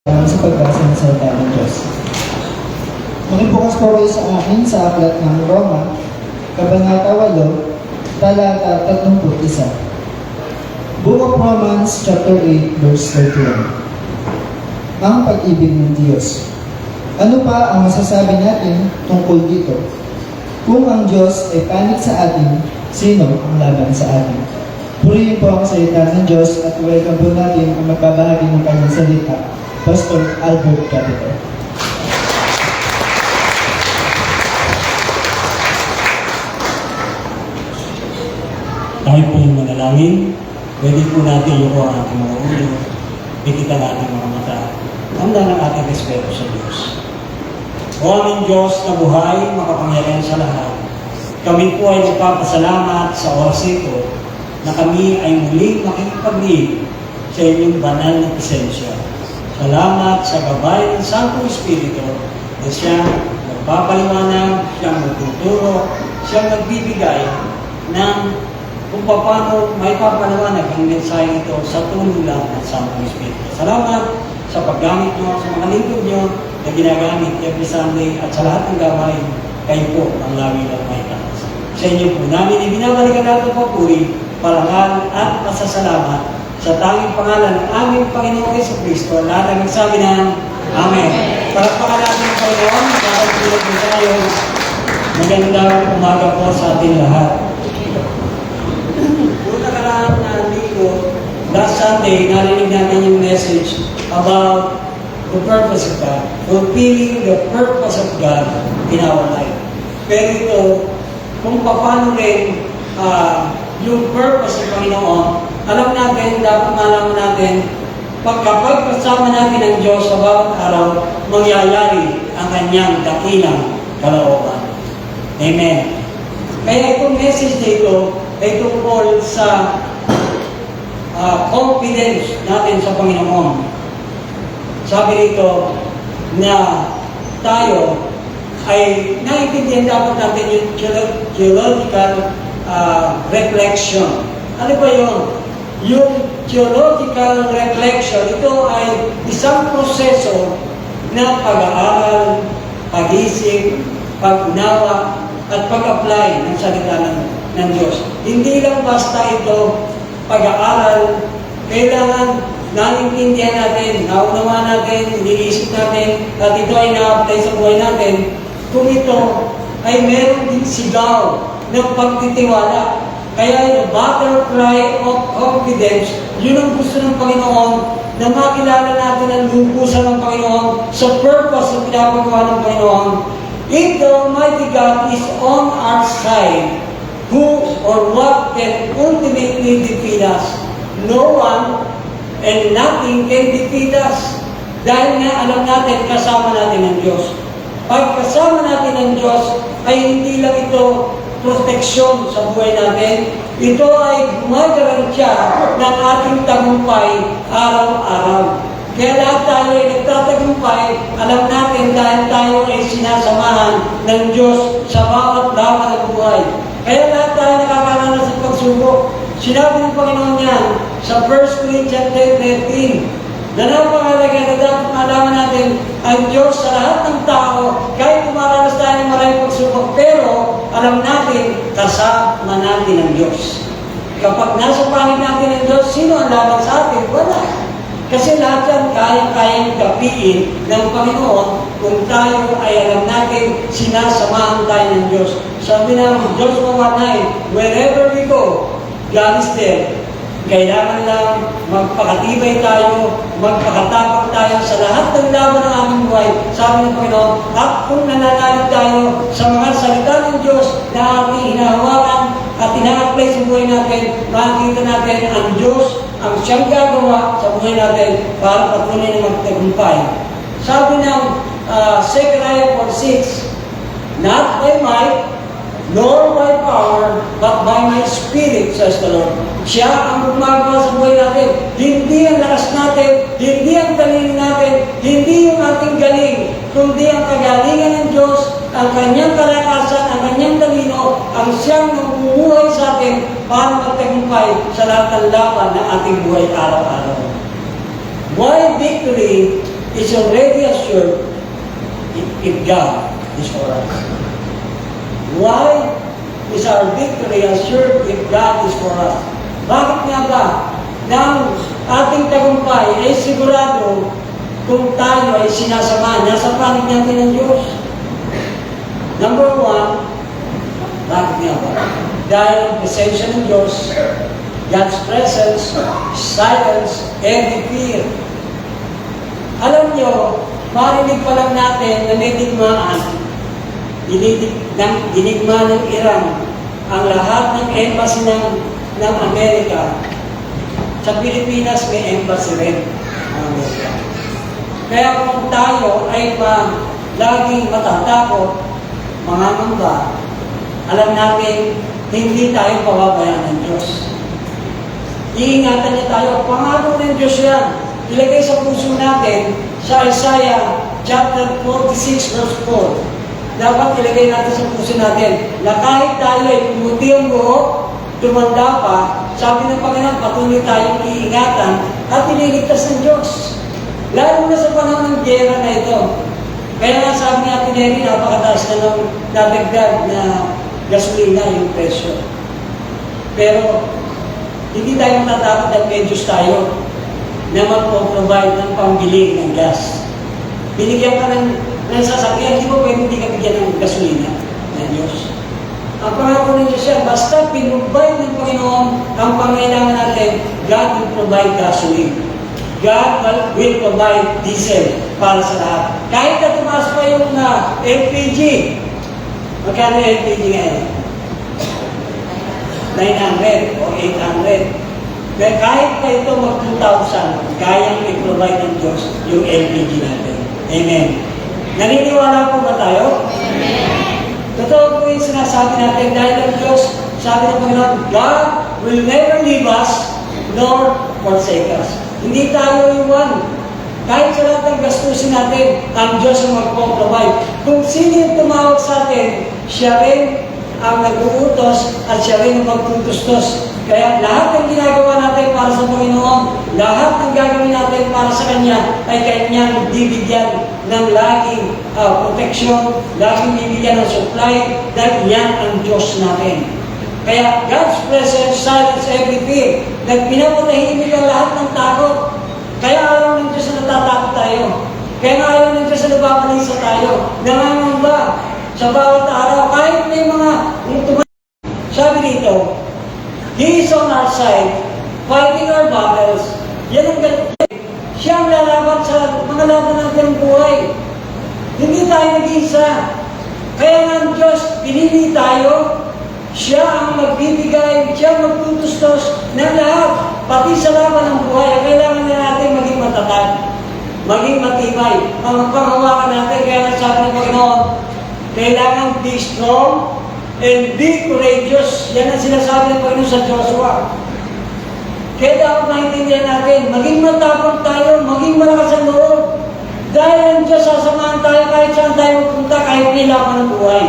sa pagbasa ng salita ng Diyos. Makibukas po kayo sa akin sa aklat ng Roma, Kabanata 8, Talata 31. Book of Romans, chapter 8, verse 31. Ang pag-ibig ng Diyos. Ano pa ang masasabi natin tungkol dito? Kung ang Diyos ay panig sa atin, sino ang laban sa atin? Purihin po ang salita ng Diyos at welcome po natin ang magbabahagi ng kanyang salita, Pastor Albert Capito. Tayo po yung manalangin. Pwede po natin yung ang ating mga ulo. Ikita natin mga mata. Handa ng ating respeto sa Diyos. O aming Diyos na buhay, makapangyarihan sa lahat. Kami po ay nagpapasalamat sa oras ito na kami ay muling makikipag-liig sa inyong banal na presensya. Salamat sa gabay ng Santo Espiritu na siyang nagpapaliwanag, siyang magtuturo, siyang nagbibigay ng kung paano may papaliwanag ang mensahe ito sa tulong lang ng Santo Espiritu. Salamat sa paggamit nyo, sa mga lingkod nyo na ginagamit every Sunday at sa lahat ng gabay, kayo po ang lagi ng may taas. Sa inyo po namin ibinabalikan natin papuri, parangal at pasasalamat sa tanging pangalan ng aming Panginoong Jesucristo. Lahat ang nagsabi ng Amen. Palakpakan natin ang Panginoon, kakagulog po tayo. Magandang umaga po sa ating lahat. Una ka lang na linggo, last Sunday, narinig natin yung message about the purpose of God, fulfilling the purpose of God in our life. Pero ito, kung paano rin yung purpose ng Panginoon, alam natin, dapat malaman natin, kapag kasama natin ang Diyos sa bawat araw, mangyayari ang kanyang dakilang kalooban. Amen. Kaya itong message dito ay tungkol sa confidence natin sa Panginoon. Sabi rito na tayo ay naiintindihan dapat natin yung theological reflection. Ano ba yun? Yung theological reflection, ito ay isang proseso na pag-aaral, pag-isip, pag-unawa, at pag-apply ng salita ng Diyos. Hindi lang basta ito pag-aaral, kailangan naiintindihan natin, naunawa natin, iniisip natin, at ito ay na-apply sa buhay natin. Kung ito ay meron din sigaw ng pagtitiwala. Kaya yung butterfly of confidence, yun ang gusto ng Panginoon na makilala natin ang lubusan ng Panginoon sa purpose na pinapagawa ng Panginoon. If the Almighty God is on our side, who or what can ultimately defeat us? No one and nothing can defeat us. Dahil nga alam natin, kasama natin ang Diyos. Pag kasama natin ang Diyos, ay hindi lang ito proteksyon sa buhay natin. Ito ay gumagaransya ng ating tagumpay araw-araw. Kaya lahat tayo ay nagtatagumpay, alam natin dahil tayo ay sinasamahan ng Diyos sa bawat laban ng buhay. Kaya lahat tayo nakakaranas ng pagsubok. Sinabi ng Panginoon yan sa 1 Corinthians 10:13, na napakalaga na dapat malaman natin ang Diyos sa lahat ng tao, kahit kumaranas tayo ng maraming pagsubok, pero alam natin, kasama natin ang Diyos. Kapag nasa panig natin ang Diyos, sino ang laban sa atin? Wala. Kasi lahat yan kayang gapiin ng Panginoon kung tayo ay alam natin, sinasamahan tayo ng Diyos. Sabi ng Joshua 1:9, wherever we go, God is there. Kailangan lang magpakatibay tayo, magpakatapak tayo sa lahat ng laban ng aming buhay. Sabi ng Panginoon, at kung nananalig tayo sa mga salita ng Diyos na ating hinahawakan at ina-apply sa buhay natin, makikita natin ang Diyos ang siyang gagawa sa buhay natin para patuloy na magtagumpay. Sabi ng Zechariah 4:6, not by might, nor by power, but by my Spirit, says the Lord. Siya ang gumagawa sa buhay natin. Hindi ang lakas natin, hindi ang galing natin, hindi yung ating galing, kundi ang kagalingan ng Diyos, ang kanyang kalakasan, ang kanyang talino, ang siyang namumuhay sa atin para magtagumpay sa lahat ng laban ng ating buhay araw-araw. Why victory is already assured if God is for us. Why is our victory assured if God is for us? Bakit nga ba ng ating tagumpay ay sigurado kung tayo ay sinasama, nasa panig natin ng Diyos? Number one, bakit nga ba? Dahil ang presensya ng Diyos, God's presence, silence every fear. Alam nyo, marinig pa lang natin na may digmaan, dinigma ng Iran, ang lahat ng embassy ng Amerika. Sa Pilipinas, may embassy rin ang Amerika. Kaya kung tayo ay laging matatakot, mga mamba, alam natin, hindi tayo pababayaan ng Diyos. Iingatan niya tayo. Pangako ng Diyos yan. Ilagay sa puso natin sa Isaiah chapter 46 verse 4. Dapat ilagay natin sa puso natin na kahit tayo ay pumuti ang buhok, tumanda pa, sabi ng Panginoon, patuloy tayong iingatan at ililigtas ng Diyos. Lalo na sa panahon ng gera na ito. Kaya nga sabi nga Pineri, napakataas na ng nadagdag na gasolina yung presyo. Pero hindi tayo matatakot at may Diyos tayo na magpo-provide ng pambili ng gas. Binigyan ka ng sasakyan, di ba pwede hindi ka bigyan ng gasolina ng Diyos? Ang pangako ng Diyos yan, basta pinubay ng Panginoon ang pangailangan natin, God will provide gasoline. God will provide diesel para sa lahat. Kahit na tumaas pa yung LPG, magkano LPG ngayon? 900 o 800. Kaya kahit pa ito mag 2,000, kayang i-provide ng Diyos yung LPG natin. Amen. Naniniwala po ba tayo? Amen. Totoo po yung sinasabi natin dahil ang Diyos, sabi ng Panginoon, God will never leave us nor forsake us. Hindi tayo iwan. Kahit sa lahat ng gastusin natin, ang Diyos ang magpo-provide. Kung sino yung tumawag sa atin, siya rin ang nag-uutos at siya rin ang magtutustos. Kaya lahat ng ginagawa natin para sa Panginoon, lahat ng gagawin natin para sa Kanya ay Kanyang bibigyan ng laging proteksyon, laging bibigyan ng supply, dahil yan ang Diyos natin. Kaya God's presence silence every fear. Pinapatahimik ang lahat ng takot. Kaya ayaw ng Diyos na natatakot tayo. Kaya ayaw ng Diyos na nababalisa tayo. Nangangamba sa bawat araw. Kahit may mga sabi dito, He is on our side, fighting our battles. Yan ang ganito. Siya ang lalaban sa mga laban natin ng buhay. Hindi tayo nag-iisa. Kaya nga ang Diyos, pinili tayo. Siya ang magbibigay, siya ang magtutustos ng lahat. Pati sa laban ng buhay, kailangan na natin maging matatag, maging matibay. Ang panghawakan natin, kaya sabi ng Panginoon, kailangan be strong and be courageous. Yan ang sinasabi ng Panginoon sa Joshua. Kaya dapat maintindihan natin, maging matapang tayo, maging malakas ang loob. Dahil ang Diyos sasamahan tayo kahit saan tayo magpunta, kahit may laban ng buhay.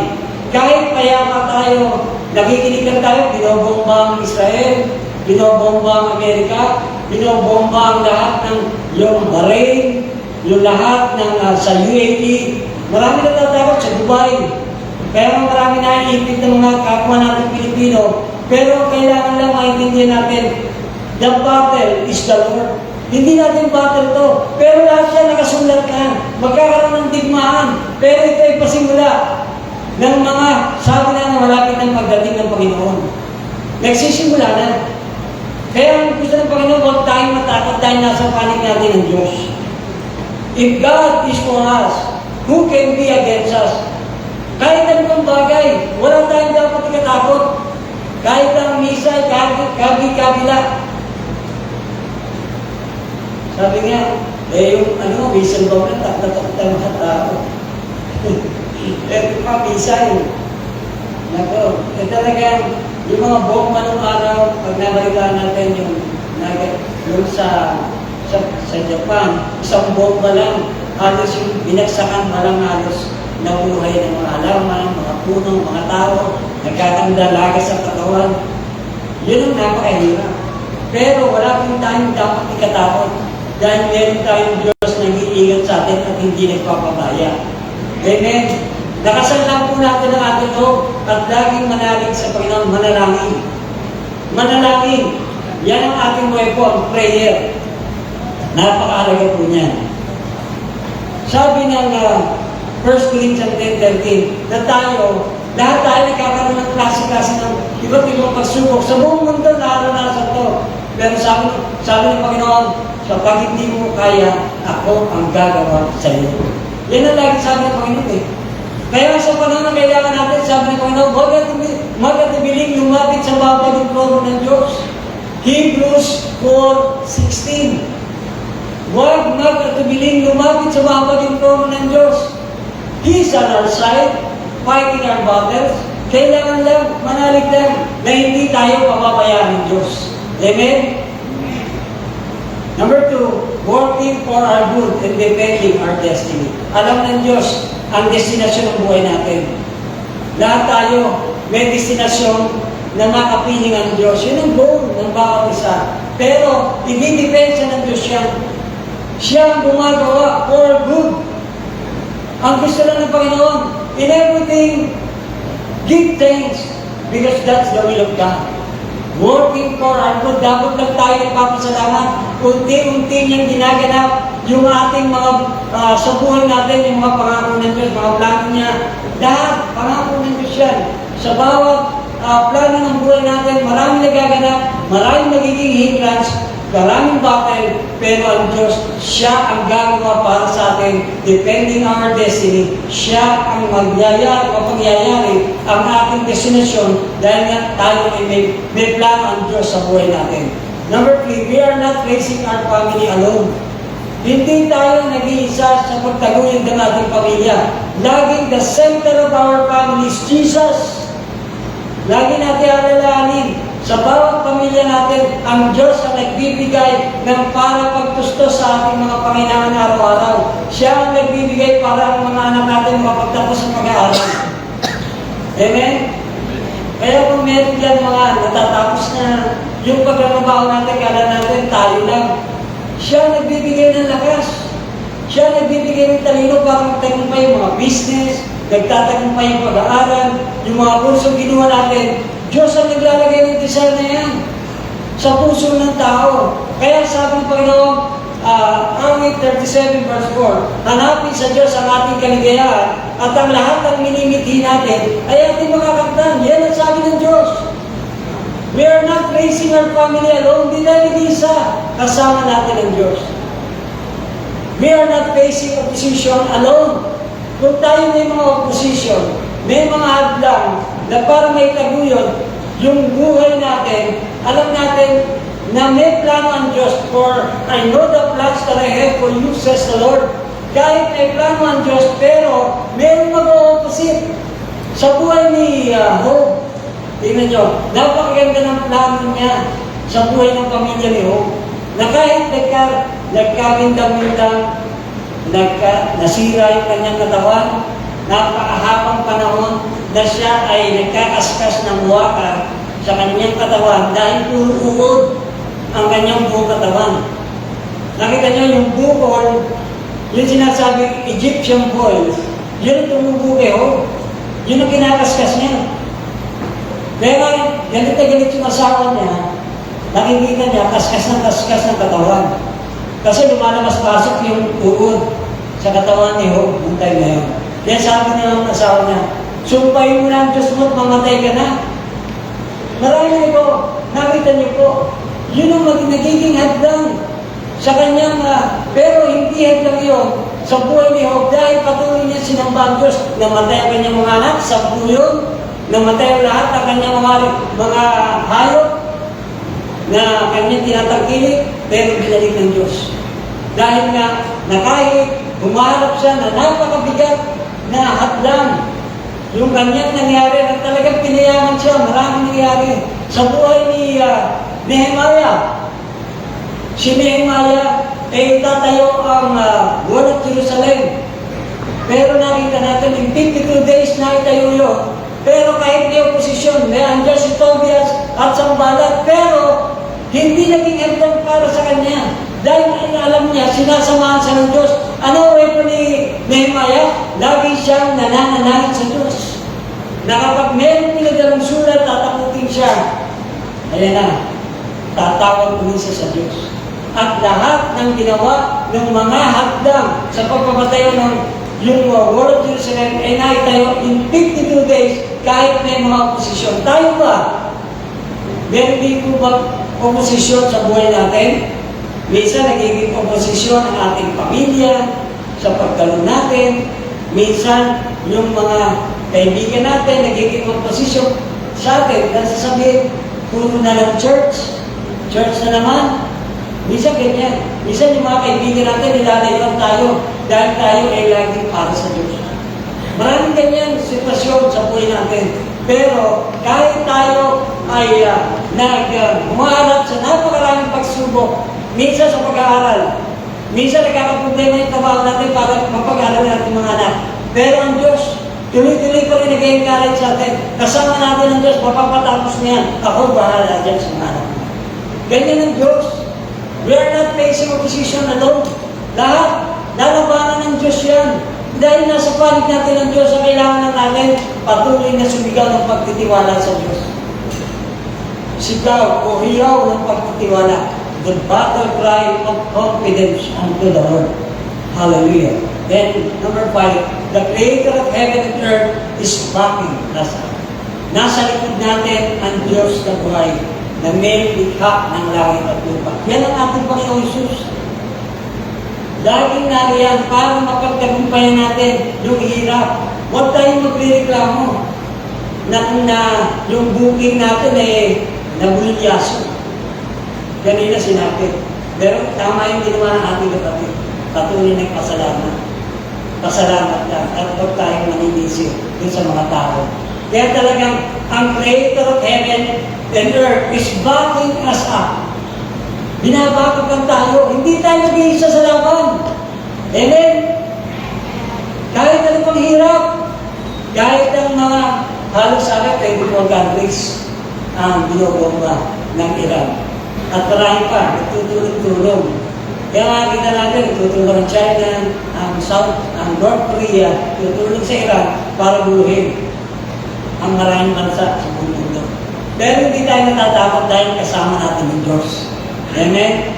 Kahit payapa tayo, nakikinig lang tayo, binobomba ang Israel, binobomba ang Amerika, binobomba ang lahat ng yung Bahrain, yung lahat ng sa UAE. Marami natatakot sa Dubai. Kaya marami naiipit ng mga kapwa natin Pilipino. Pero kailangan lang maintindihan natin, the battle is the Lord. Hindi natin battle to. Pero lahat siya nakasulat na. Magkakaroon ng digmaan. Pero ito ay pasimula ng mga sabi na malapit ng pagdating ng Panginoon. Nagsisimula na. Kaya ang gusto ng Panginoon, huwag tayong matakot dahil nasa panig natin ng Diyos. If God is for us, who can be against us? Kahit anong bagay, wala tayong dapat ikatakot. Kahit ang misay, kabila. Sabi nga, yung misal ba na takot-takot mga tao. Ito pa, misay. Nako, talagang yung mga bomba ng araw, pag nabalitaan natin yung sa Japan, isang bomba lang, halos yung binagsakan walang halos na buhay ng mga halaman, mga puno, mga tao, nagkakandalaga sa katawan. Yun ang napakahirap. Pero wala pong tayong dapat ikatakot dahil meron tayong Diyos na nag-iingat sa atin at hindi nagpapabaya. Amen. Nakasal lang po natin ang ating loob at laging manalig sa Panginoon, manalangin. Manalangin. Yan ang ating weapon, prayer. Napakahalaga po niyan. Sabi ng 1 Corinthians 10:13 na lahat tayo nagkakaroon ng klase-klase ng iba't ibang pagsubok. Sa buong mundo, naranasan to. Pero sabi ng Panginoon, kapag hindi mo kaya, ako ang gagawa sa iyo. Yan ang lagi sabi ng Panginoon eh. Kaya sa panahon na kailangan natin, sabi ng Panginoon, huwag at ibiling lumapit sa baba ng trono ng Diyos. Hebrews 4:16. Huwag at ibiling lumapit sa baba ng trono ng Diyos. He's on our side, fighting our battles. Kailangan lang, manalig lang, na hindi tayo papabayaan ng Diyos. Amen? Number 2, working for our good and defending our destiny. Alam ng Diyos ang destinasyon ng buhay natin. Lahat tayo may destinasyon na makapiling ang Diyos. Yun ang goal ng bawat isa. Pero, i-depensa ng Diyos yan. Siya ang gumagawa for good. Ang gusto lang ng Panginoon, in everything, give thanks because that's the will of God. Working for our good. Dapat lang tayo nagpapasalamat. Unti-unti niyang ginaganap yung ating mga sa buhay natin, yung mga pangako ng Diyos, mga plano niya. Lahat, pangako ng Diyos yan. Sa bawat plano ng buhay natin, maraming nagaganap, maraming magiging hindrance, maraming battle, pero ang Diyos, siya ang gagawa para sa atin, depending on our destiny. Siya ang mapangyayari ang ating destinasyon dahil nga tayo ay may plano ang Diyos sa buhay natin. Number 3, we are not raising our family alone. Hindi tayo nag-iisa sa pagtaguyod ng ating pamilya. Laging the center of our family is Jesus. Lagi natin alalahanin, sa bawat pamilya natin, ang Diyos ang nagbibigay ng para pagtustos sa ating mga pangailangan araw-araw. Siya ang nagbibigay para ang mga anak natin mapagtapos ang pag-aaral. Amen? Kaya kung meron yan mga natatapos na yung pagkakabaho natin, kala natin tayo lang. Siya ang nagbibigay ng lakas. Siya ang nagbibigay ng talino para magtagumpay yung mga business, nagtatagumpay yung pag-aaral, yung mga kursong ginawa natin. Diyos ang naglalagay ng desire na yan sa puso ng tao. Kaya sabi ng Panginoon, Awit 37 verse 4, hanapin sa Diyos ang ating kaligayahan at ang lahat ng minimithi natin ay ating makakamtan. Yan ang sabi ng Diyos. We are not raising our family alone. Hindi tayo nag-isa. Kasama natin ang Diyos. We are not facing opposition alone. Kung tayo may mga opposition, may mga hadlang na para may taguyod yung buhay natin, alam natin na may plano ang Diyos for I know the plans that I have for you, says the Lord. Kahit may plano ang Diyos, pero mayroong mag-o-opposite sa buhay ni Job. Tingnan nyo, napakaganda ng plano niya sa buhay ng pamilya ni Job. Na kahit nagkabindang-bindang, nasira yung kanyang katawan, napakahabang panahon na siya ay nagkakaskas ng wakar sa kanyang katawan dahil puro uod ang kanyang buong katawan. Nakita niyo yung bukol, yung sinasabing Egyptian boils, yun ang tumubo kay Job. Yun ang kinakaskas niya. Kaya ganit na ganit yung asawa niya, nakikita niya kaskas ng katawan. Kasi lumalabas-pasok yung uod sa katawan ni Job ng time na yun. Kaya sabi niya ng asawa niya, sumpahin mo na ang Diyos mo at mamatay ka na. Marami ito, nakita niyo po, yun ang nagiging hadlang sa kanyang, pero hindi hadlang yun sa buhay ni Job dahil patuloy niya sinamba ang Diyos. Namatay ang kanyang mga anak, 10 yun, namatay ang lahat ang kanyang mga hayop na kanyang tinatangkilik, pero binalik ng Diyos. Dahil nga, na kahit humarap siya na napakabigat na hadlang, yung kanyang nangyari na talagang pinayaman siya, maraming nangyari sa buhay ni Nehemiah. Si Nehemiah ay tatayo ang wall of Jerusalem. Pero nakita natin, in 52 days na itayo yun. Pero kahit may oposisyon, may andyan si Tobias at Sanballat, pero hindi naging hadlang para sa kanya. Dahil alam niya, sinasamahan siya ng Diyos. Ano? siyang nanananalig sa Diyos. Na kapag meron pinadalang sulat, tatakutin siya. Ayan na, tatawag po siya sa Diyos. At lahat ng ginawa ng mga hadlang sa pagpapatayo ng yung Wall of Jerusalem ay naitayo in 52 days kahit may mga oposisyon. Tayo ba? Meron din po ba oposisyon sa buhay natin? Minsan nagiging oposisyon ang ating pamilya sa pagdalo natin. Minsan yung mga kaibigan natin nagiging oposisyon sa atin. Dahil sasabihin, puro na lang church. Church na naman. Minsan ganyan. Minsan yung mga kaibigan natin nilalayuan tayo dahil tayo ay laging para sa Diyos. Maraming ganyan sitwasyon sa buhay natin. Pero kahit tayo ay umaharap sa napakaraming pagsubok, minsan sa pag-aaral, minsan nagkakaproblema yung trabaho natin para mapag-aaral natin mga anak. Pero ang Diyos, tuloy-tuloy pa rin nag-encourage sa atin. Kasama natin ang Diyos, mapapatapos niyan. Ako bahala dyan sa mga anak. Ganyan ang Diyos. We are not facing opposition alone. Lahat, lalabanan ng Diyos yan. Dahil nasa panig natin ang Diyos, ang kailangan natin patuloy na sumigaw ng pagtitiwala sa Diyos. Sigaw o hiyaw ng pagtitiwala. The battle cry of confidence unto the Lord. Hallelujah. Then, number 5, the Creator of heaven and earth is backing us up. Nasa likod natin ang Diyos na buhay na may likha ng langit at lupa. Yan ang ating Panginoon Jesus. Laging nariyan para mapagtagumpayan natin yung hirap. Huwag tayong magreklamo na yung booking natin ay nabulyaso. Ganina sinabi. Pero tama yung ginawa ng ating kapatid. Patuloy nagpasalamat. Pasalamat lang. At huwag tayong maninisip dun sa mga tao. Kaya talagang ang Creator of heaven and earth is backing us up. Binabakapan tayo. Hindi tayo nag-iisa sa laban. Amen? Kahit ano pang hirap, kahit ang mga halos sa akin, 24 countries ang binobomba ng Iran. At marami pa, nagtutulong-tulong. Kaya nga kita natin, nagtutulong ang China, ang North Korea, tutulong sa Iran para buhin ang maraming bansa sa buong mundo. Pero hindi tayo natatakot dahil kasama natin ng Diyos. Amen?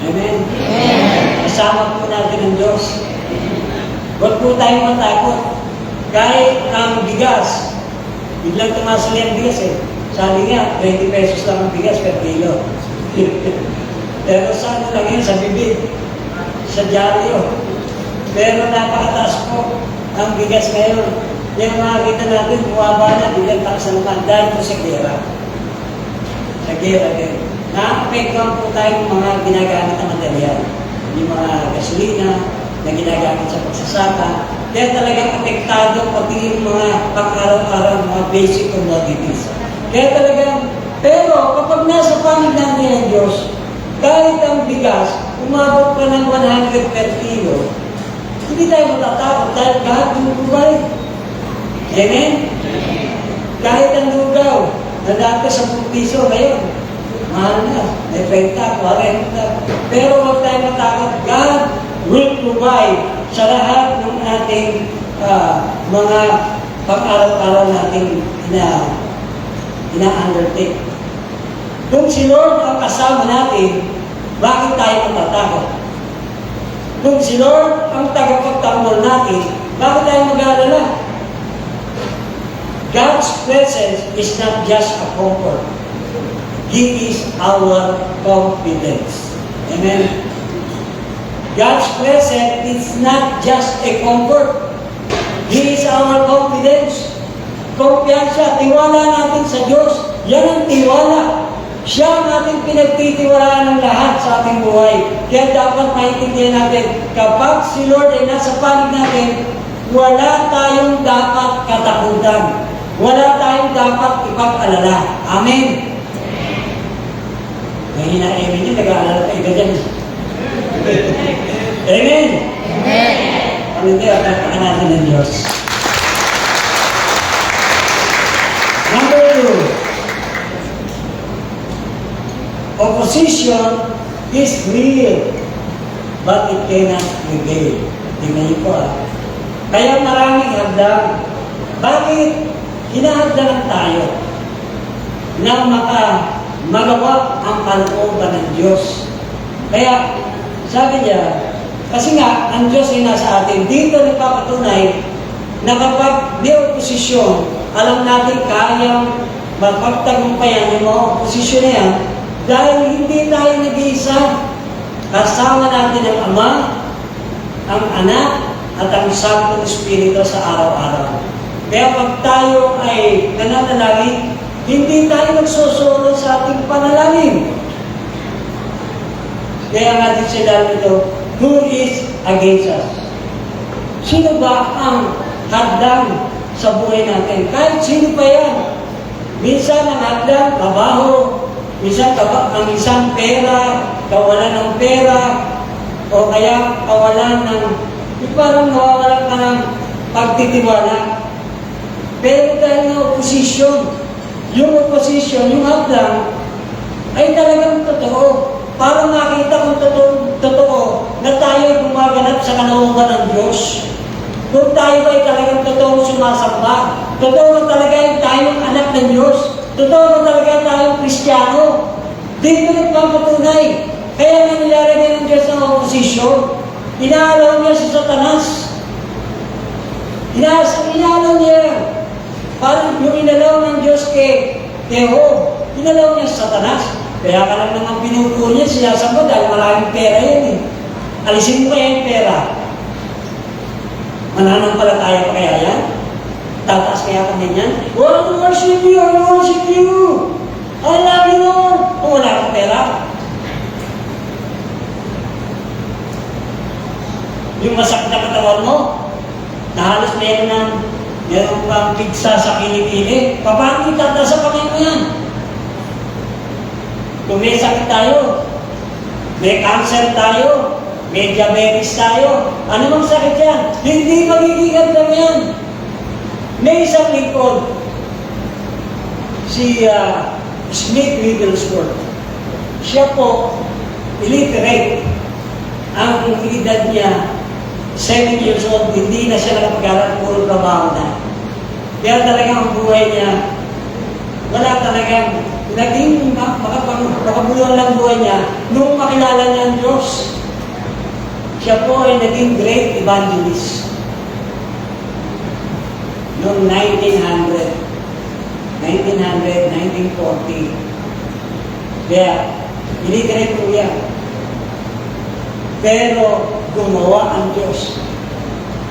Amen? Amen. Kasama po natin ng Diyos. Huwag po tayong matakot. Kahit ang bigas, biglang tumasali ang bigas eh. Sabi nga, 20 pesos lang ang bigas per kilo. Pero saan lang yun? Sa bibig. Sa dyaryo. Pero napakataas po ang bigas ngayon. Yung makakita natin, bumaba na, biglang taas naman dahil po sa gera. Sa gera din. Na-apektuhan po tayong mga ginagamit na material. Yung mga gasolina na ginagamit sa pagsasaka. Kaya talagang apektado pati yung mga pang-araw-araw, mga basic commodities. Kaya talagang, pero kapag nasa panig natin ng Diyos, kahit ang bigas, umabot pa ng 100 per kilo, hindi tayo matatakot dahil lahat bumubay. Amen? Kahit ang lugaw, na dati 10 piso ngayon, mahal na, may 30, 40. Pero huwag tayo matakot. God will provide sa lahat ng ating mga pang-araw-araw nating ina-undertake. Kung si Lord ang kasama natin, bakit tayo matatakot? Kung si Lord ang tagapagtanggol natin, bakit tayo mag-aalala? God's presence is not just a comfort. He is our confidence. Amen? God's presence is not just a comfort. He is our confidence. Kumpiyansa, tiwala natin sa Diyos. Yan ang tiwala. Siya ang ating pinagtitiwalaan ng lahat sa ating buhay. Kaya dapat maintindihan natin, kapag si Lord ay nasa panig natin, wala tayong dapat katakutan. Wala tayong dapat ipag-alala. Amen? Ngayon na amen yun, nag-aalala ka iba dyan. Amen? Amen. Ano hindi, atapakan natin ng Diyos. Number 2. Opposition is real, but it cannot prevail. Tingnan niyo po Kaya maraming hadlang. Bakit hinahadlangan tayo na magawa ang kalooban ng Diyos? Kaya sabi niya, kasi nga, ang Diyos ay nasa atin. Dito nagpapatunay na kapag may oposisyon, alam natin kayang mapagtagumpayan yung mga oposisyon na yan dahil hindi tayo nag-iisa. Kasama natin ang Ama, ang Anak, at ang Santong Espiritu sa araw-araw. Kaya pag tayo ay nananalangin, hindi tayo nagsusolo sa ating panalangin. Kaya nga din sila nito, who is against us? Sino ba ang hadlang sa buhay natin? Kahit sino pa yan. Minsan ang hadlang, trabaho, minsan ang isang pera, kawalan ng pera, o kaya kawalan ng, parang nawawalan ka ng pagtitiwala. Pero dahil na oposisyon, yung yung hadlang, ay talagang totoo. Para makita kung totoo na tayo ay gumaganap sa kalooban ng Diyos. Kung tayo ay talagang totoo sumasamba, totoo na talaga ay tayong anak ng Diyos, totoo na talaga tayong Kristiyano, dito nagpapatunay. Kaya nga nilalagay ng Diyos ng oposisyon, inaalaw niya si Satanas. Inaalaw niya. Parang yung inalaw ng Diyos kay Job, inalaw niya si Satanas. Kaya ka lang naman pinupo niya, sinasamba dahil maraming pera yan eh. Alisin mo kaya yung pera. Mananampalataya pa kaya yan? Tataas kaya kami yan? Lord, I worship you, I worship you. I love you, Lord. Kung wala kang pera. Yung masakit na katawan mo, na halos meron pang pigsa sa kilikili, paano itataas sa kamay mo yan? Kung may sakit tayo, may cancer tayo, may diabetes tayo, ano mang sakit yan? Hindi magiging ganda yan. May isang lingkod, si Smith Wigglesworth. Siya po, illiterate. Ang edad niya, 7 years old, hindi na siya nakapag-aral, puro trabaho na. Kaya talagang ang buhay niya, wala talagang naging makabuluhan lang buhay niya nung makilala niya ang Diyos. Siya po ay naging great evangelist noong 1940. Kaya, illiterate po yan. Pero, gumawa ang Diyos.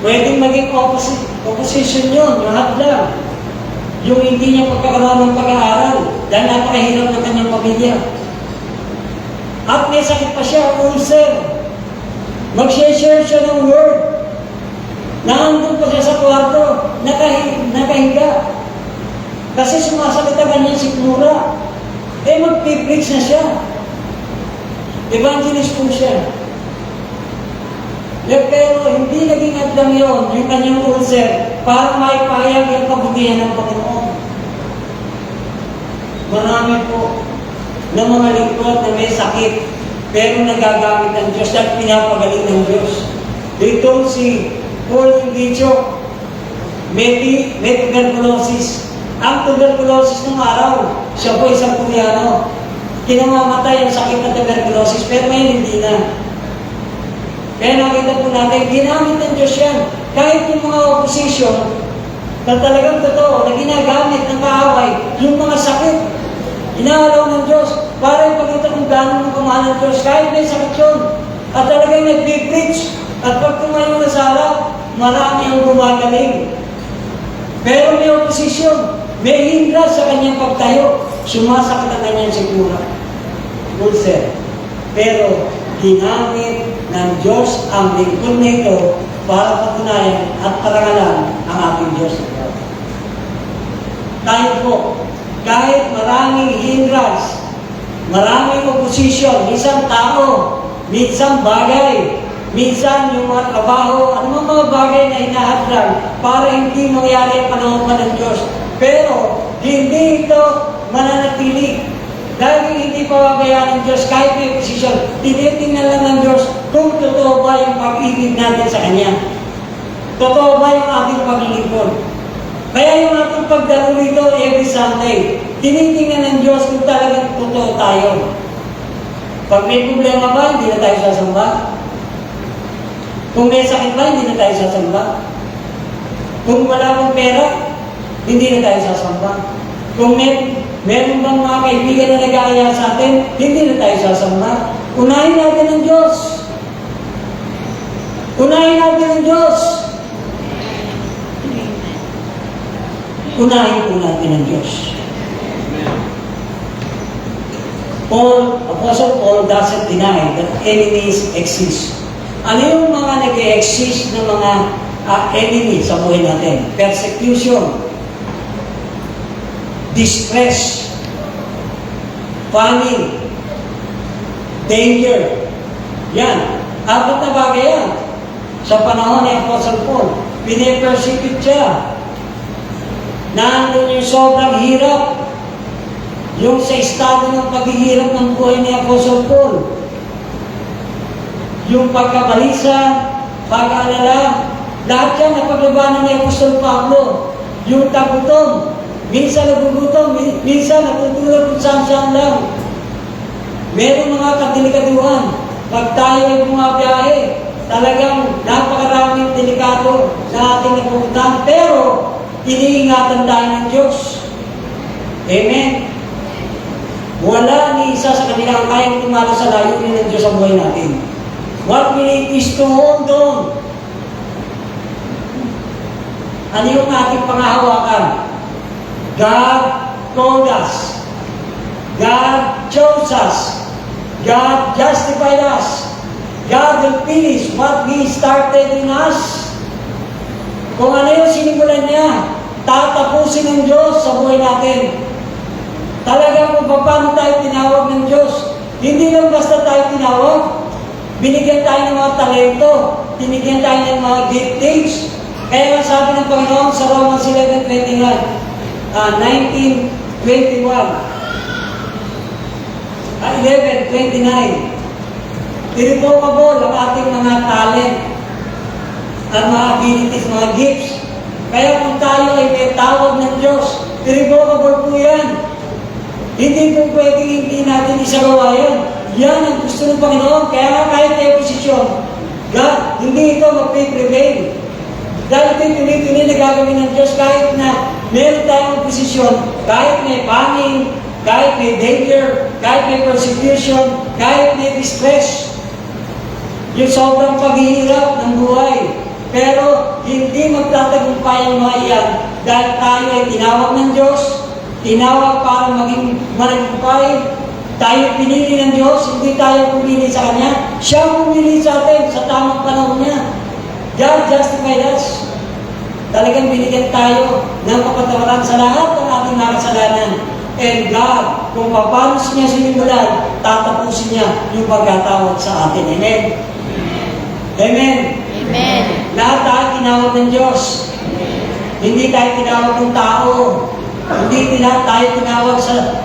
Pwedeng maging opposition yun, yung hadlang. Yung hindi niya pagkakaroon ng pag-aaral dahil napakahirap ng kanyang pamilya. At may sakit pa siya, ulcer. Mag-share siya ng word. Naandun pa siya sa kwarto, nakahiga. Kasi sumasakit ang kanyang sikmura. Mag-preach na siya. Evangelist po siya. Pero hindi naging hadlang yun, yung kanyang ulcer, para maipahayag yung kabutihan ng Panginoon. Marami po ng mga lingkod na may sakit, pero nagagamit ng Diyos at pinapagaling ng Diyos. Dito si Paul Indicho, may tuberculosis. Ang tuberculosis ng araw, siya po isang Koreano. Kinamamatay ang sakit ng tuberculosis, pero ngayon hindi na. Kaya nakita po natin, ginamit ng Diyos yan. Kahit yung mga opposition, na talagang totoo, na ginagamit ng kaaway, yung mga sakit, inaalaw ng Diyos, para ipagkita kung gano'n ng kamahal ng Diyos, kahit may sakit yun. At talagang nag-preach, at pag tumayo na sa harap, marami ang gumagaling. Pero may opposition, may hindras sa kanyang pagtayo, sumasakit ang kanyang sigura. Ulcer. Pero, ginamit ng Diyos ang lingkod na ito para patunayan at parangalan ang ating Diyos. Tayo po, kahit maraming hindrance, maraming opposition, minsan tao, minsan bagay, minsan yung mga trabaho, ano mga bagay na hinahadlang para hindi mangyari ang panahon ng Diyos. Pero, hindi ito mananatili. Dahil hindi pababayaan ng Diyos kahit may posisyon, tinitingnan lang ng Diyos kung totoo ba yung pag-ibig natin sa Kanya. Totoo ba yung ating paglilingkod? Kaya yung ating pagdalo rito every Sunday, tinitingnan ng Diyos kung talagang totoo tayo. Pag may problema ba, hindi na tayo sasamba? Kung may sakit ba, hindi na tayo sasamba? Kung wala pang pera, hindi na tayo sasamba. Kung meron bang mga kaibigan na nag-aaya sa atin, hindi na tayo sasamba. Unahin natin ang Diyos. Unahin natin ang Diyos. Unahin po natin ang Diyos. Apostle Paul doesn't deny that enemies exist. Ano yung mga nag-exist na mga enemy sa buhay natin? Persecution, distress, famine, danger. Yan. Apat na bagay yan. Sa panahon ni Apostle Paul, pinipersecute siya. Nandun yung sobrang hirap. Yung sa estado ng paghihirap ng buhay ni Apostle Paul. Yung pagkabalisa, pag-alala, lahat yan napaglabanan ni Apostol Pablo. Yung tagutom, minsan nagugutom, minsan natutulog kung saan-saan lang. Meron mga kadelikaduhan. Pag tayo ay bumabiyahe, talagang napakaraming delikado sa ating napupuntahan. Pero, iniingatan tayo ng Diyos. Amen. Wala ni isa sa kanila ang kayang tumalo sa layunin ng Diyos sa buhay natin. What we need is to hold on. Ano yung ating pangahawakan? God told us. God chose us. God justified us. God will finish what He started in us. Kung ano yung sinimulan niya, tatapusin ng Diyos sa buhay natin. Talagang kung paano tayo tinawag ng Diyos, hindi lang basta tayo tinawag. Binigyan tayo ng mga talento, binigyan tayo ng mga giftings. Kaya nga sabi ng Panginoon sa Romans 11:21, 19:21, 11:29, irrevocable ang ating mga talent at mga abilities, mga gifts. Kaya kung tayo ay may tawag ng Diyos, irrevocable po yan. Hindi po pwedeng hindi natin isagawa yan. Yan ang gusto ng Panginoon. Kaya nga kahit may posisyon, God, hindi ito mag-prevail. Dahil ito'y tuloy-tuloy na gagawin ng Diyos kahit na meron tayong posisyon, kahit may panging, kahit may danger, kahit may persecution, kahit may distress. Yung sobrang paghihirap ng buhay. Pero hindi magtatagumpay ang mga iyan dahil tayo ay tinawag ng Diyos, tinawag para maging managumpay. Tayo pinili ng Diyos, hindi tayo pumili sa Kanya. Siya pumili sa atin sa tamang panahon niya. God justified us. Talagang binigyan tayo ng kapatawaran sa lahat ng ating nakasalanan. And God, kung paano niya sinimulan, tatapusin niya yung pagkatawag sa atin. Amen? Amen? Amen. Lahat tayo tinawag ng Diyos. Hindi tayo tinawag ng tao. Hindi tayo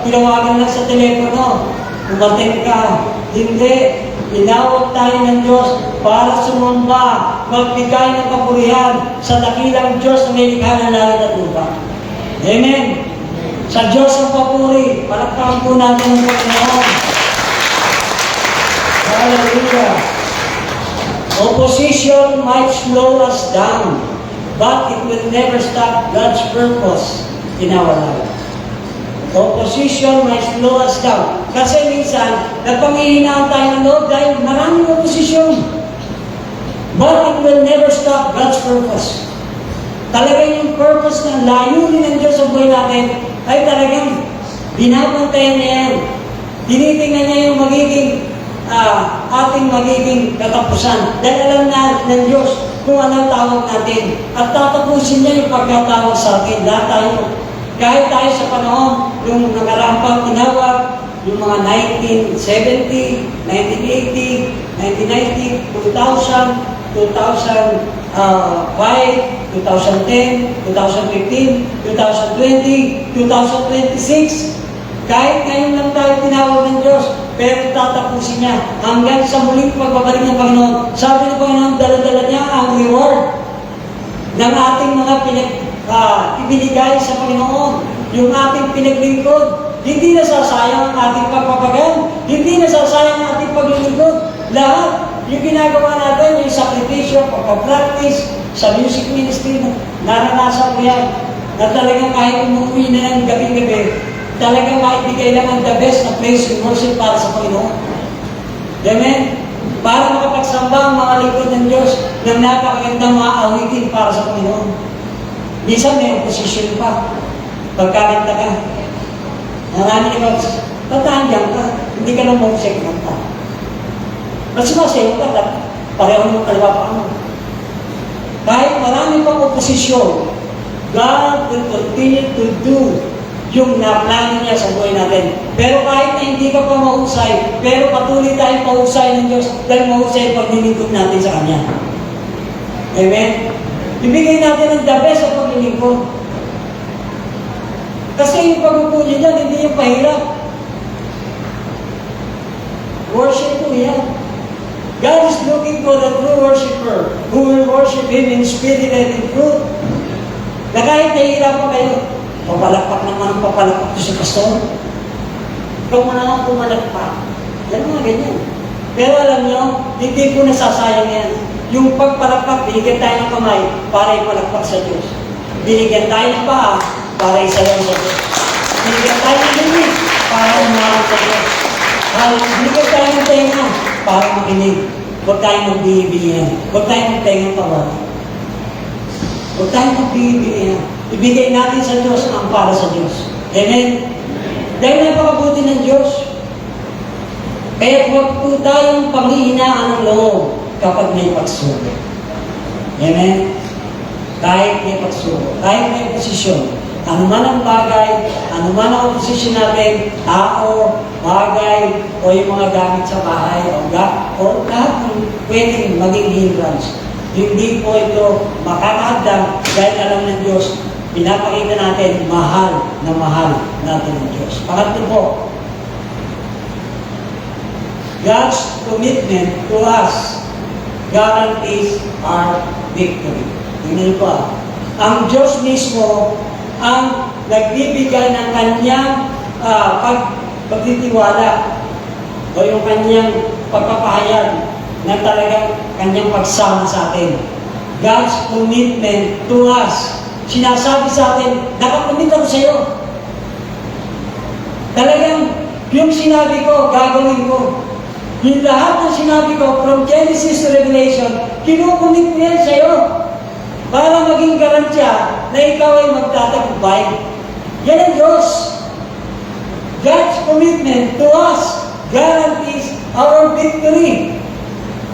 tinawagan lang sa telepono. Umating ka. Hindi. Tinawag tayo ng Diyos para sumamba, magbigay ng kapurihan sa dakilang Diyos na may likha ng langit at lupa. Amen. Sa Diyos ang papuri, palakpakan po natin ang Panginoon. Hallelujah. Opposition might slow us down, but it will never stop God's purpose in our life. Opposition might slow us down. Kasi minsan, nagpanghihinaan tayo ng loob dahil maraming opposition. But it will never stop God's purpose. Talagang yung purpose ng layunin ng Diyos sa buhay natin ay talagang binabantayan niya yan. Tinitingnan niya yung ating magiging katapusan. Dahil alam na ng Diyos kung anong tawag natin. At tatapusin niya yung pagkatawag sa atin. Lahat tayo. Kahit tayo sa panahon, yung nakarampang tinawag, yung mga 1970, 1980, 1990, 2000, 2005, 2010, 2015, 2020, 2026. Kahit ngayon lang tayo tinawag ng Diyos, pero tatapusin niya hanggang sa muling pagbabalik ng Panginoon. Sabi ng Panginoon, dala-dala niya ang reward. ibinigay sa Panginoon, yung ating pinaglingkod. Hindi nasasayang ang ating pagpapagal, hindi nasasayang ang ating paglilingkod. Lahat, yung ginagawa natin, yung sakripisyo, pagpa-practice, sa music ministry, naranasan ko yan, na talagang kahit umuwi na ng gabi-gabi, talagang maibigay lang ang the best na praise and worship para sa Panginoon. Amen? Para makapagsamba ang mga lingkod ng Diyos ng napakagandang mga awitin para sa Panginoon. Minsan may opposition pa. Pagkakanta ka. Marami na tatandyan ka. Hindi ka lang mausay kanta. Mas sumasayo ka, pareho mo kaliwa pa mo. Kahit marami pang opposition, God will continue to do yung naplano niya sa buhay natin. Pero kahit na hindi ka pa mahusay, pero patuloy tayong mahusay ng Diyos dahil mahusay ang paglilingkod natin sa Kanya. Amen? Ibigay natin ang the best sa paglilingkod. Kasi yung pag-upo niya dyan, hindi yung pahirap. Worship po yan. God is looking for the true worshiper who will worship Him in spirit and in truth. Na kahit nahihirapan kayo, papalakpak naman ang papalakpak ko si pastor. Ikaw mo naman pumalakpak. Yan mga ganyan. Pero alam nyo, hindi po nasasayang yan. Yung pagpalakpak, binigyan tayo ng kamay para ipalakpak sa Diyos. Binigyan tayo ng paa para isayaw sa Diyos. Binigyan tayo ng bibig para umarap sa Diyos. Binigyan tayo ng tenga para makinig. Huwag tayong magbibiyan. Huwag tayong magtengang tawag. Huwag tayong magbibiyan. Ibigay natin sa Diyos ang para sa Diyos. Amen? Dahil napakabuti ng Diyos. Kaya huwag po tayong panghihinaan ng loob kapag may pagsubok. Amen? Kahit may pagsubok, kahit may posisyon, ano man ang bagay, ano man ang posisyon natin, tao, bagay, o yung mga gamit sa bahay, o lahat ng pwedeng maging hindrance. Hindi po ito makakahadang dahil alam ng Diyos, pinapakita natin mahal natin ng Diyos. Pangatlo po, God's commitment to us guarantees our victory. Tingnan po, ang Diyos mismo ang nagbibigay ng kanyang pagtitiwala o yung kanyang pagpapahayag na talagang kanyang pagsama sa atin. God's commitment to us. Sinasabi sa atin, nakakomit ako sa iyo. Talagang yung sinabi ko, gagawin ko. Yung lahat ng sinabi ko, from Genesis to Revelation, kinukomit ko yan sa iyo. Para maging garantiya na ikaw ay magtatagumpay. Yan ang Diyos. God's commitment to us guarantees our victory.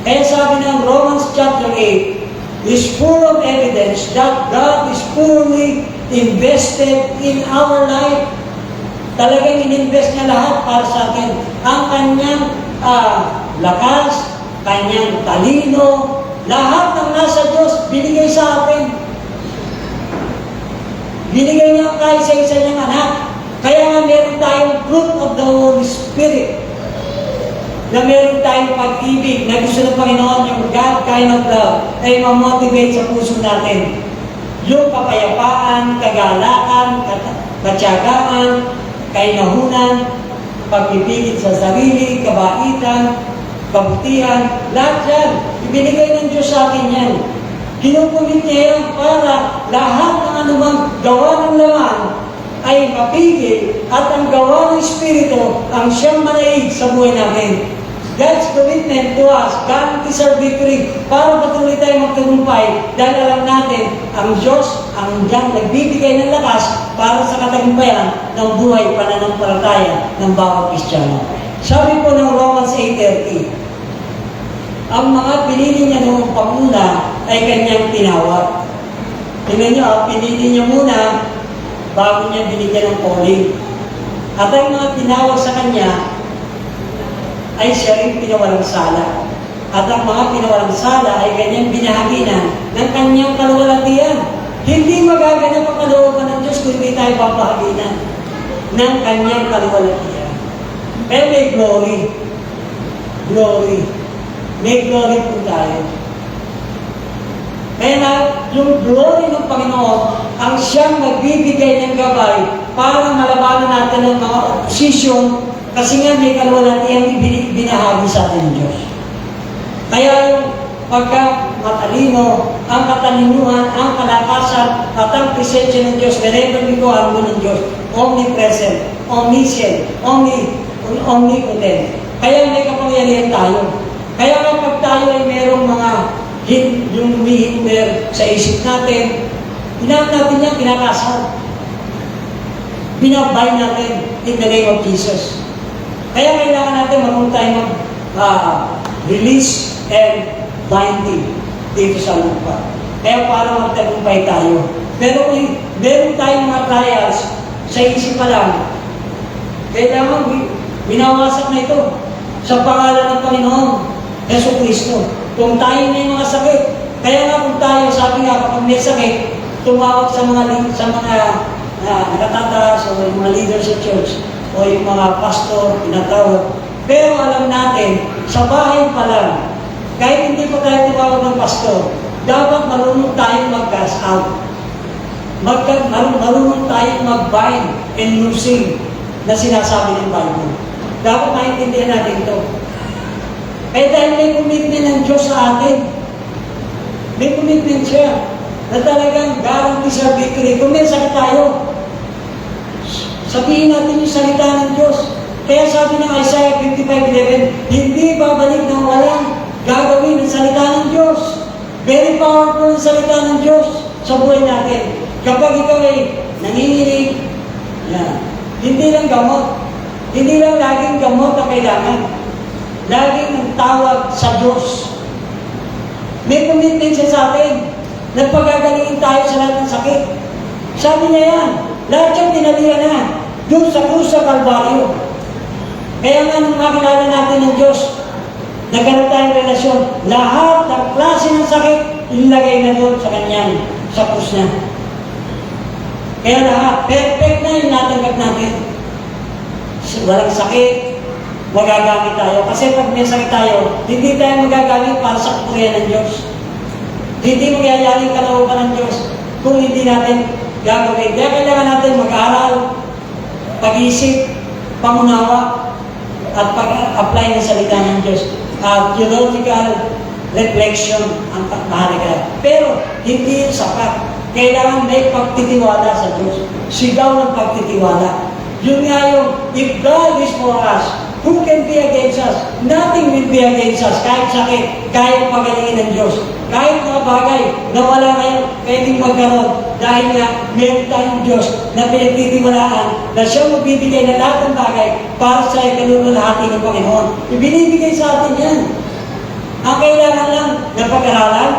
Kaya sabi ng Romans chapter 8 is full of evidence that God is fully invested in our life. Talagang ininvest niya lahat para sa atin. Ang kanyang lakas, kanyang talino, lahat ng nasa Diyos, binigay sa atin. Binigay niya ang kaisa-isa niyang anak. Kaya nga meron tayong fruit of the Holy Spirit. Na meron tayong pag-ibig na gusto ng Panginoon, yung God kind of love, ay mamotivate sa puso natin. Yung kapayapaan, kagalakan, katyagaan, kainahunan, pagpipigil sa sarili, kabaitan, kabutihan, lahat yan. Ibinigay ng Diyos sa atin yan. Kinukumit niya yan para lahat ng anumang gawa ng laman ay mapigil at ang gawa ng Espiritu ang siyang manaig sa buhay natin. God's commitment to us, guarantees our victory para patuloy tayong magtagumpay dahil alam natin ang Diyos ang diyang nagbibigay ng lakas para sa katagumpayan ng buhay pananampalataya ng bawat Kristiyano. Sabi po ng Romans 8:30, ang mga pinili niya noong panguna ay kanyang tinawag. Tingnan niyo, pinili niya muna bago niya binigyan ng calling. At ang mga tinawag sa kanya ay siya rin pinawalang sala. At ang mga pinawalang sala ay kanyang binahaginan ng kanyang kaluwalhatian. Hindi magaganap ang kalooban ng Diyos kung hindi tayo papahaginan ng kanyang kaluwalhatian. Pero may glory. Glory. May glory po tayo. Kaya na, yung glory ng Panginoon ang siyang nagbibigay ng gabay para malabanan natin ang mga opposition kasi nga may kalwalatiang binahagi sa atin ng Diyos. Kaya yung pagka matalino, ang katalinuhan, ang kalakasan, at ang presensya ng Diyos, wherever we go, ang ng Diyos, omnipresent, omniscient, omnipotent. Kaya may kapangyarihan tayo. Kaya kapag tayo ay merong mga yung humihinder sa isip natin, hinahap natin yan, kinakasal. Binabay natin in the name of Jesus. Kaya kailangan natin marunong tayo release and binding dito sa lupa. Kaya para magtagumpay tayo. Pero kung meron tayong mga trials sa isip pa lang, kailangan binawasak na ito sa pangalan ng Panginoon, Yesu Cristo. Kung tayo may mga sakit, kaya nga kung tayo, sabi nga, kapag may sakit, tumawag sa mga nakatataas o yung mga leaders sa church o yung mga pastor, pinatawag. Pero alam natin, sa bahay pa lang, kahit hindi pa tayo tumawag ng pastor, dapat marunong tayong mag-cast out. Marunong tayong mag-bind and loosing na sinasabi ng Bible. Dapat maintindihan natin ito. Kaya dahil may commitment ng Diyos sa atin, may commitment siya na talagang guarantee sa victory. Kung may sakit tayo, sabihin natin yung salita ng Diyos. Kaya sabi ng Isaiah 55:11, hindi babalik ng walang gagawin ng salita ng Diyos. Very powerful ang salita ng Diyos sa buhay natin. Kapag ikaw ay nanginginig, hindi lang gamot. Hindi lang laging gamot ang kailangan. Laging ang tawag sa Diyos. May commitment siya sa atin. Nagpagagalingin tayo sa lahat ng sakit. Sabi niya yan, lahat siyang tinalihan na doon sa krus sa Kalbaryo. Kaya nga nung makilala natin ng Diyos, nagkaroon tayong relasyon, lahat ng klase ng sakit, ilagay na doon sa kanyang, sa krus niya. Kaya lahat, perfect na yung natanggap natin. Walang sakit, magagamit tayo. Kasi pag may sakit tayo, hindi tayo magagamit para sa kapurihan ng Diyos. Hindi magyayari ang kalooban ng Diyos kung hindi natin gagawin. Kaya kailangan natin mag-aral, pag-isip, pangunawa, at pag-apply ng salita ng Diyos. Theological reflection ang mahalaga. Pero hindi yun sapat. Kailangan may pagtitiwala sa Diyos. Sigaw ng pagtitiwala. Yun nga yung, if God is for us, who can be against us? Nothing will be against us. Kahit sakit, kahit pagalingin ng Diyos. Kahit mga bagay na wala ngayon pwedeng magkaroon. Dahil nga, meron tayong Diyos na pinagtitiwalaan na siya magbibigay ng lahat ng bagay para sa ikalulahati ng Panginoon. Ibinibigay sa atin yan. Ang kailangan lang na pag-aralan,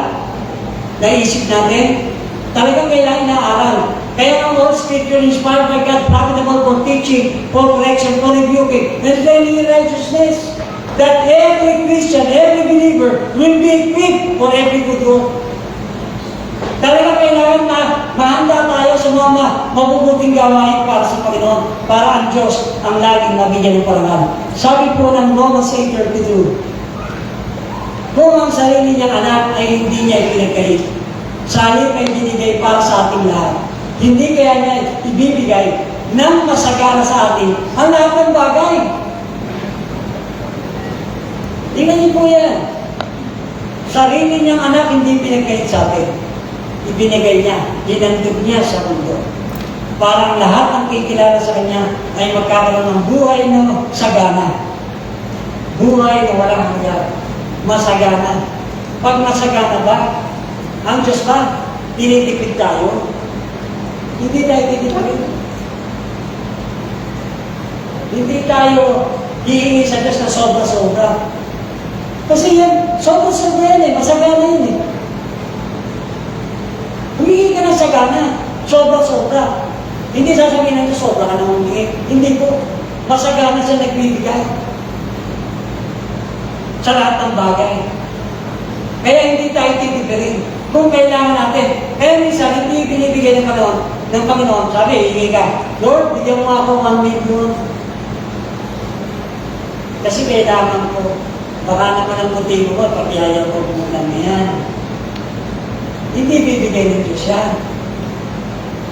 naisip natin, talagang kailangan inaaral. Kaya ang all scripture inspired by God, profitable for teaching, for correction, for rebuking, and training in righteousness, that every Christian, every believer will be equipped for every good work. Talagang kailangan na mahanda tayo sa mga mabubuting gawain para sa Panginoon, para ang Diyos ang laging nabigyan ng parangal. Sabi po ng Romans 8:32, kung ang sarili niyang anak ay hindi niya ipinagkait, sa halip ay binigay para sa ating lahat. Hindi kaya niya ibibigay ng masagana sa atin ang lahat ng bagay. Tingnan niyo po yan. Sarili niyang anak hindi pinagkait sa atin. Ibinigay niya, dinandog niya sa mundo. Parang lahat ng kikilala sa kanya ay magkakaroon ng buhay na sagana. Buhay na walang hanggan. Masagana. Pag masagana ba, ang Diyos ba, tinitipid tayo? Hindi tayo tinitipid. Hindi tayo hihingi sa Diyos na sobra-sobra. Kasi yan, sobra-sobra yan eh, masagana yun eh. Humingi ka ng sagana, sobra-sobra. Hindi sasabihin ng Diyos, sobra ka na humingi. Hindi po, masagana siya nagbibigay sa lahat ng bagay. Kaya hindi tayo titipirin kung kailangan natin. Kaya minsan, hindi binibigay ng Panginoon. Sabi, hingi ka, Lord, bigyan mo ako 1 million. Kasi kailangan ko. Baka naman ang motibo ko, pagyayaw ko muna na yan. hindi bibigay ng Diyos yan.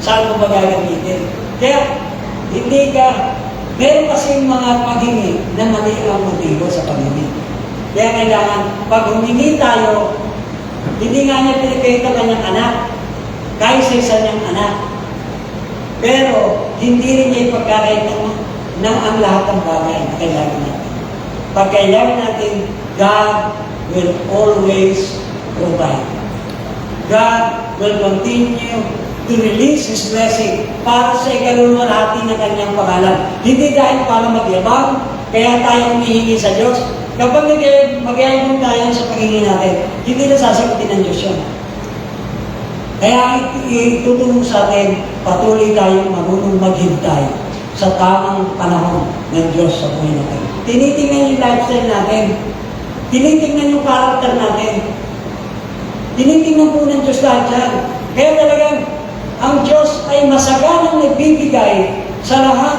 Saan mo ba gagamitin? Kaya, hindi ka, meron kasing mga paghingi na mali ang motibo sa paghingi. Kaya kailangan, pag humingi tayo, hindi nga niya pinagkita kanyang anak, kahit sa isa niyang anak. Pero, hindi rin niya ipagkakait ng ang lahat ng bagay na kailangan natin. Pag kailangan natin, God will always provide. God will continue to release His blessing para sa ikaluluwalhati ng kanyang pangalan. Hindi dahil para magyabang, kaya tayo humihingi sa Diyos. Kapag magyayabang tayo sa paghingi natin, hindi na sasagutin ng Diyos yun. Kaya itutulong sa atin, patuloy tayong marunong maghintay sa tamang panahon ng Diyos sa buhay natin. Tinitingnan yung lifestyle natin. Tinitingnan yung character natin. Tinitingnan po ng Diyos lahat yan. Kaya talagang, ang Diyos ay masaganang nagbibigay sa lahat.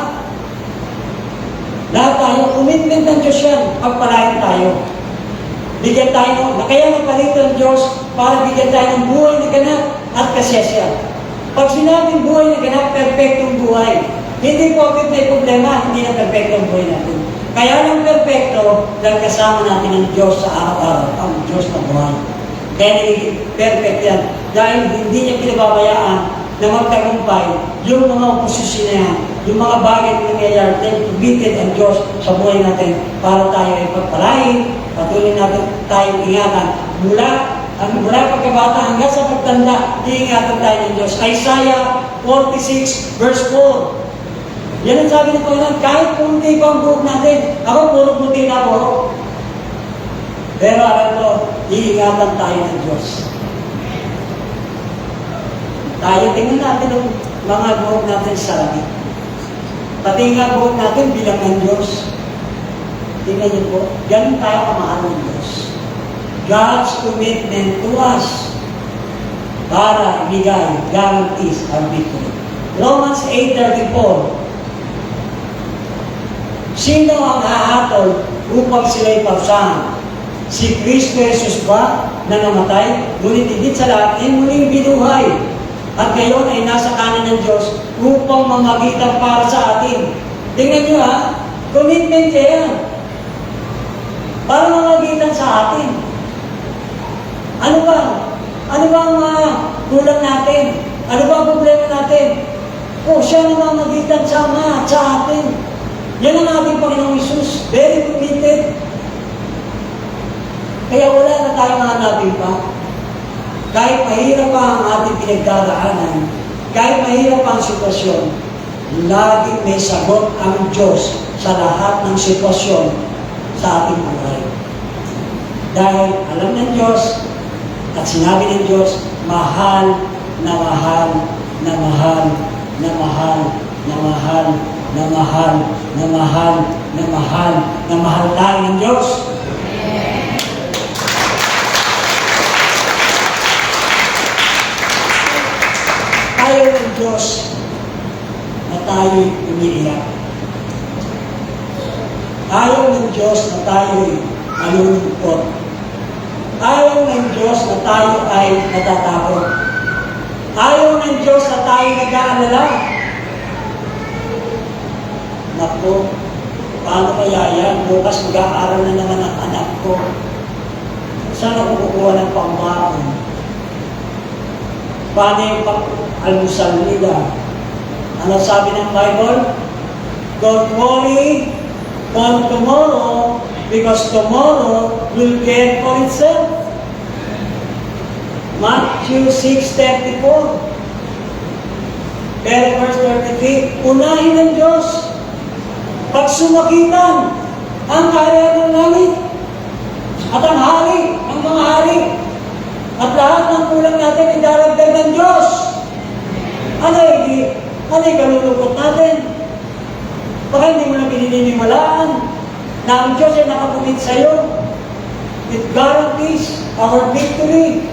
Lahat tayo, commitment ng Diyos yan, pagpalain tayo. Bigyan tayo, kaya napalito ng Diyos para bigyan tayo ng buhay na ganap at kasesya. Pag sinabing buhay na ganap, perfectong buhay. Hindi po may problema, hindi na perfecto ang buhay natin. Kaya lang perfecto dahil kasama natin ang Diyos sa araw-araw, ang Diyos na buhay. Kaya nagiging perfect yan. Dahil hindi niya pinababayaan na magtagumpay yung mga oposisyon na yan, yung mga bagay na nangyayari, committed ang Diyos sa buhay natin para tayo ay pagpalain, patuloy natin tayong ingatan. Mula pagkabata hanggang sa pagtanda, iingatan tayo ng Diyos. Isaiah 46 verse 4. Yan ang sabi ng Panginoon, kahit puti pa ang buhok natin, ako puro puti na buhok. Pero alam ko, iingatan tayo ng Diyos. Tayo, tingnan natin ang mga buhok natin sa langit. Pati nga buhok natin bilang ng Diyos. Tingnan niyo po, ganun tayo kamahal ng Diyos. God's commitment to us para ibigay guarantees our victory. Romans 8:34. Sino ang hahatol upang sila'y pagsahan? Si Kristo Jesus ba na namatay? Ngunit higit sa lahat, muling binuhay. At ngayon ay nasa kanan ng Diyos upang mamagitan para sa atin. Tingnan nyo ha, commitment niya yan. Para mamagitan sa atin. Ano ba? Ano ba ang kulang natin? Ano ba ang problema natin? Siya na mamagitan sa atin. Yan ang ating Panginoong Isus. Very committed. Kaya wala na tayong hanapin pa. Kahit mahirap pa ang ating pinagdadaanan, kahit mahirap pa ang sitwasyon, lagi may sagot ang Diyos sa lahat ng sitwasyon sa ating buhay. Dahil alam ng Diyos at sinabi ng Diyos, mahal na mahal na mahal na mahal na mahal na mahal na mahal na mahal na mahal tayo ng Diyos. Ayaw ng Diyos na tayo'y umiiyak. Ayaw ng Diyos na tayo'y malulungkot. Ayaw ng Diyos na tayo ay natatakot. Ayaw ng Diyos na tayo nag-aalala. Naku, paano kaya yan? Bukas mag-aaral na naman ang anak ko. Saan ako kukuha ng pangbaon? Paano yung pang-almusal nila? Ano sabi ng Bible? Don't worry for tomorrow because tomorrow will care for itself. Matthew 6:34. Pero verse 33, unahin ng Diyos. Pag sumakitan ang kaharian ng langit at ang hari, ang mga hari, at lahat ng kulang natin idaragdag ng Diyos. Ano ay kalulungkot natin? Baka hindi mo na pininiwalaan na ang Diyos ay nakakumit sa iyo. It guarantees our victory.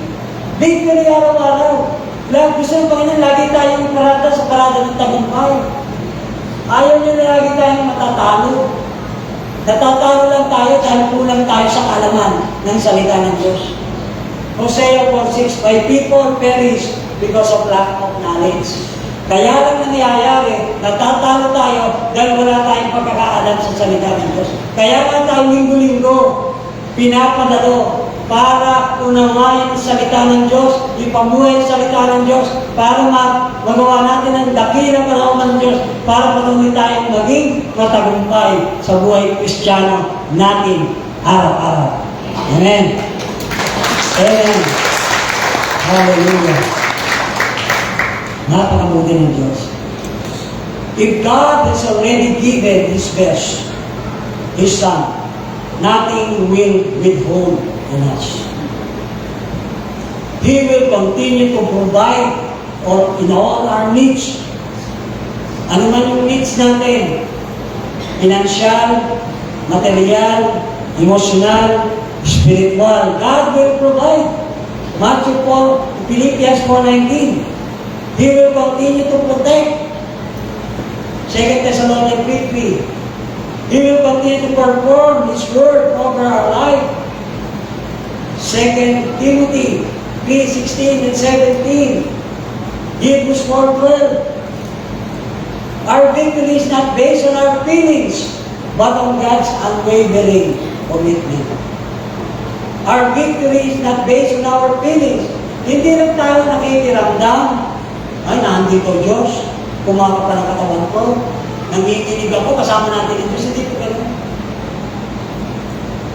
Victory araw-araw. Gusto ng Panginoon, lagi tayong parada sa parada ng tagumpay. Ayaw niya na lagi tayong matatalo. Natatalo lang tayo dahil kulang tayo sa kaalaman ng salita ng Diyos. Hosea 4:6, "My people perish because of lack of knowledge." Kaya lang nangyayari, natatalo tayo dahil wala tayong pagkakaalam sa salita ng Diyos. Kaya nga tayo linggo-linggo, pinapadalo para unawain ang salita ng Diyos, ipamuhay ang salita ng Diyos, para magawa natin ang dakilang kalooban ng Diyos, para patuloy tayong maging matagumpay sa buhay Kristiyano natin araw-araw. Amen. Amen. Hallelujah. Napakabuti ng Diyos. If God has already given His best, His Son, nothing will withhold on us. He will continue to provide in all our needs. Ano man yung needs natin, financial, material, emotional, spiritual, God will provide. Matthew 4, Philippians 4:19. He will continue to protect. 2 Thessalonians 3:3. He will continue to perform His word over our life. 2 Timothy 3:16 and 17. Hebrews 4:12. Our victory is not based on our feelings, but on God's unwavering commitment. Our victory is not based on our feelings. Hindi lang tayo nakikiramdam, ay, nandito Diyos, kumakapa ng katawan ko, nanginginig ako, kasama natin ito, hindi po ganun.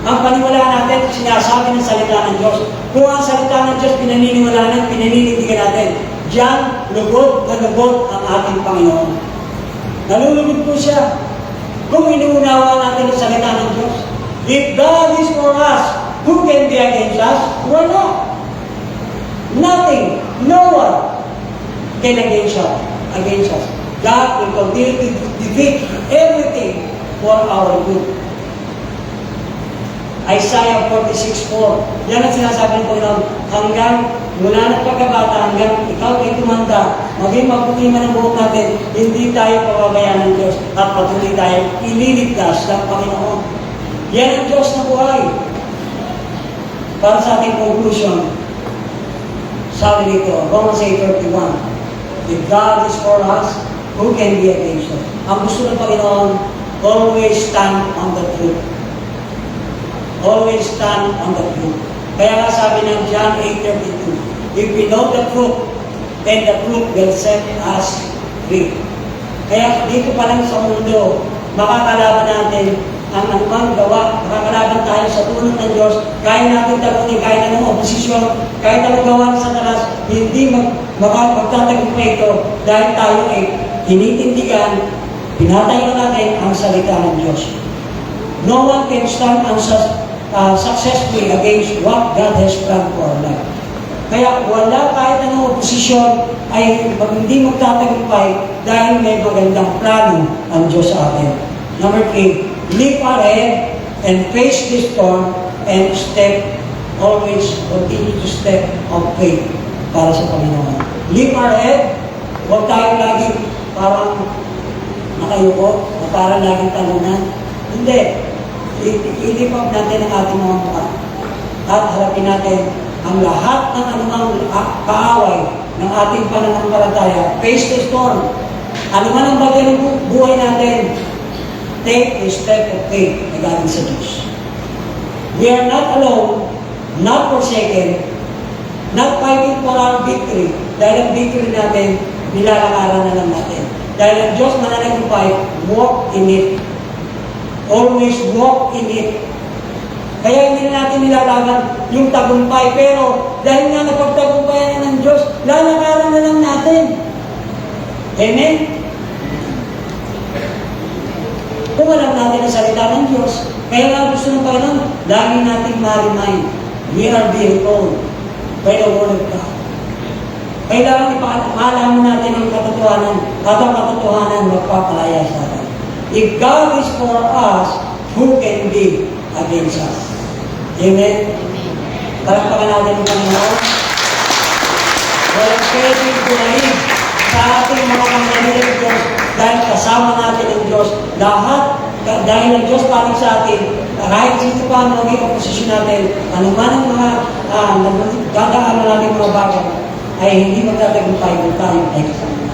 Ang paniwalaan natin, sinasabi ng salita ng Diyos. Kung ang salita ng Diyos pinaniniwalaan, pinaninindigan natin, diyan, lugod na lugod ang ating Panginoon. Nalulugod po siya. Kung inuunawa natin ang salita ng Diyos. If God is for us, who can be against us? Why not? Nothing, no one can against us. God will continue to defeat everything for our good. Isaiah 46:4. Yan ang sinasabi ng Panginoon. Hanggang mula ng pagkabata, hanggang ikaw ay tumanda, maging mabuti man ang buhok natin, hindi tayo pababayaan ng Diyos at patuloy tayo ililigtas ng Panginoon. Yan ang Diyos na buhay. Para sa ating conclusion, sabi dito, Romans 8:31, if God is for us, who can be against us? Ang gusto ng Panginoon, always stand on the truth. Always stand on the truth. Kaya nga sabi ng John 8:32, if we know the truth, then the truth will set us free. Kaya dito pa lang sa mundo, makakalaban natin ang anumang gawa, makakalaban tayo sa tulong ng Diyos, kaya natin talunin, kahit anong oposisyon, kahit anong gawa ng Satanas, hindi magtatagumpay ito dahil tayo ay tinitindigan, pinatayo natin ang salita ng Diyos. No one can stand successfully against what God has planned for our life. Kaya wala kahit anong oposisyon ay hindi magtatagumpay dahil may magandang plano ang Diyos sa atin. Number 3, leap ahead and face the storm and always continue to step of faith para sa Panginoon. Leap ahead, huwag tayo lagi parang nakayuko, o parang laging talunan. Hindi. Ilipag natin ang ating mga mukha at harapin natin ang lahat ng anumang kaaway ng ating pananampalataya. Face the storm. Ano man ang bagay ng buhay natin, take a step of faith na galing sa Diyos. We are not alone, not forsaken, not fighting for our victory. Dahil ang victory natin, nilalakaran na lang natin. Dahil ang Diyos mananagumpay, walk in it. Always walk in it. Kaya hindi na natin nilalaman yung tagumpay. Pero dahil nga napagtagumpayan na ng Diyos, lalakaran na lang natin. Amen? Kung alam natin ang salita ng Diyos, kaya nga gusto ng Panginoon, lagi natin ma-remind, we are being told by the Word of God. Kailangan malaman natin ang katotohanan at ang katotohanan magpapalaya sa atin. If God is for us, who can be against us? Amen? Palakpakan natin ang Panginoon. Walang pwedeng gulahin sa ating mga pangalaman ng Diyos dahil kasama natin ang Diyos. Lahat, dahil ang Diyos paling sa atin, kahit sino pa ang maging oposisyon natin, ano man ang mga dadaanan natin mga bagay, ay hindi magtatagumpay kung tayo ay kasama.